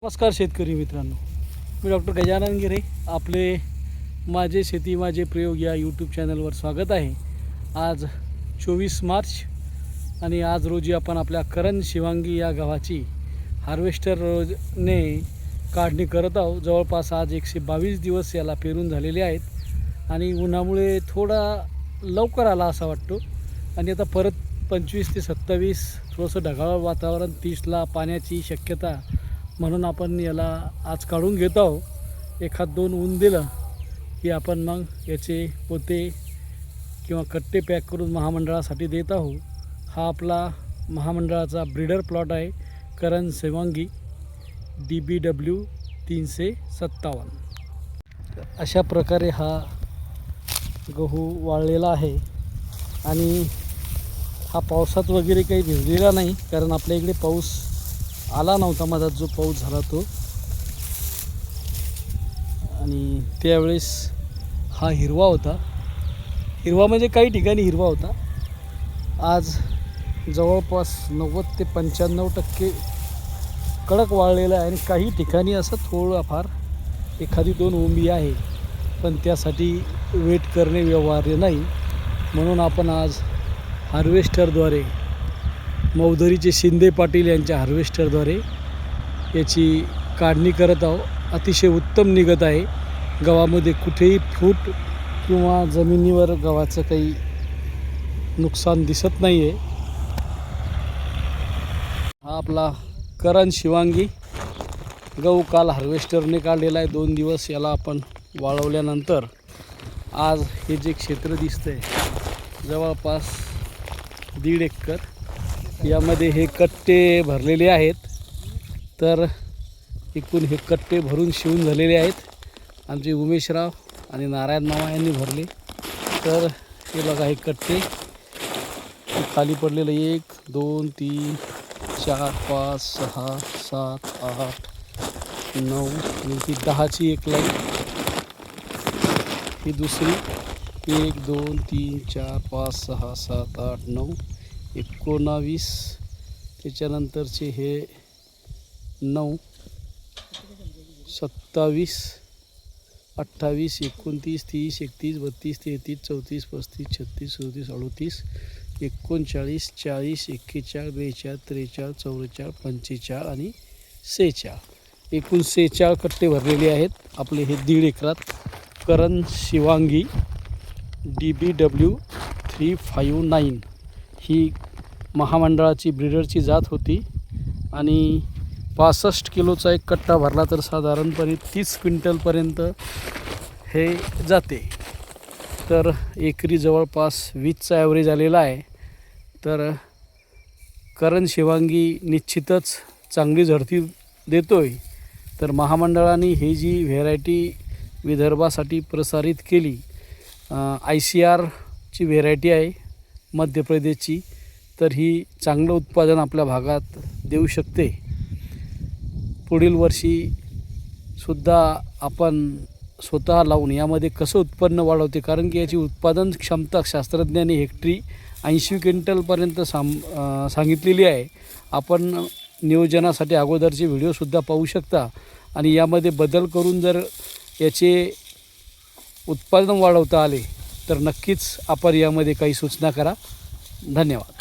नमस्कार शेतकरी मित्रांनो, मी डॉक्टर गजानन गिरे. आपले माझे शेती माझे प्रयोग या यूट्यूब चॅनलवर स्वागत आहे. आज 24 मार्च आणि आज रोजी आपण आपल्या करण शिवांगी या गव्हाची हार्वेस्टरने काढणी करत आहोत. जवळपास आज 122 दिवस याला पेरून झालेले आहेत आणि उन्हामुळे थोडा लवकर आला असा वाटतो. आणि आता परत 25 ते 27 थोडंसं ढगाळ वातावरण, 30ला पाण्याची शक्यता, म्हणून आपण याला आज काढून घेत आहोत. एखाद दोन ऊन दिलं की आपण मग याचे पोते किंवा कट्टे पॅक करून महामंडळासाठी देत आहोत. हा आपला महामंडळाचा ब्रीडर प्लॉट आहे, करण शिवांगी DBW 357. अशा प्रकारे हा गहू वाळलेला आहे आणि हा पावसात वगैरे काही भिजलेला नाही, कारण आपल्या इकडे पाऊस आला नव्हता. माझा जो पाऊस झाला तो, आणि त्यावेळेस हा हिरवा होता. हिरवा म्हणजे काही ठिकाणी हिरवा होता. आज जवळपास 90 ते 95% कडक वाळलेला आहे आणि काही ठिकाणी असं थोडंफार एखादी दोन ओंबी आहे, पण त्यासाठी वेट करणे व्यवहार्य नाही. म्हणून आपण आज हार्वेस्टरद्वारे, मौदरीचे शिंदे पाटील यांच्या हार्वेस्टरद्वारे याची काढणी करत आहोत. अतिशय उत्तम निघत आहे. गव्हामध्ये कुठेही फूट किंवा जमिनीवर गव्हाचं काही नुकसान दिसत नाही आहे. हा आपला करण शिवांगी गहू काल हार्वेस्टरने काढलेला आहे. 2 दिवस याला आपण वाळवल्यानंतर आज हे जे क्षेत्र दिसतं आहे जवळपास 1.5 एकर, यामध्ये हे कट्टे भरलेले आहेत. तर एकूण हे कट्टे भरून शिवून झालेले आहेत. आमचे उमेशराव आणि नारायण मामा यांनी भरले. तर हे बघा, हे कट्टे खाली पडलेले 1 2 3 4 5 6 7 8 9 आणि ती 10ची एक लाईन, ही दुसरी 1 2 3 4 5 6 7 8 9 19, त्याच्यानंतरचे हे 9 27 28 29 30 31 32 33 34 35 36 37 38 39 40 41 42 43 44 45 आणि 46, एकूण 46 कट्टे भरलेले आहेत. आपले हे 1.5 एकरात करण शिवांगी DBW 359 ही महामंडळाची ब्रीडरची जात होती आणि 65 किलोचा एक कट्टा भरला तर साधारणपणे 30 क्विंटलपर्यंत हे जाते. तर एकरी जवळपास 20चा ॲव्हरेज आलेला आहे. तर करण शिवांगी निश्चितच चांगली झडती देतो आहे. तर महामंडळाने ही जी व्हेरायटी विदर्भासाठी प्रसारित केली, ICRची व्हेरायटी आहे मध्य प्रदेशची, तर ही चांगलं उत्पादन आपल्या भागात देऊ शकते. पुढील वर्षीसुद्धा आपण स्वतः लावून यामध्ये कसं उत्पन्न वाढवते, कारण की याची उत्पादन क्षमता शास्त्रज्ञांनी हेक्टरी 80 क्विंटलपर्यंत सांगितलेली आहे. आपण नियोजनासाठी अगोदरचे व्हिडिओसुद्धा पाहू शकता आणि यामध्ये बदल करून जर याचे उत्पादन वाढवता आले तर नक्कीच आपण यामध्ये काही सूचना करा. धन्यवाद.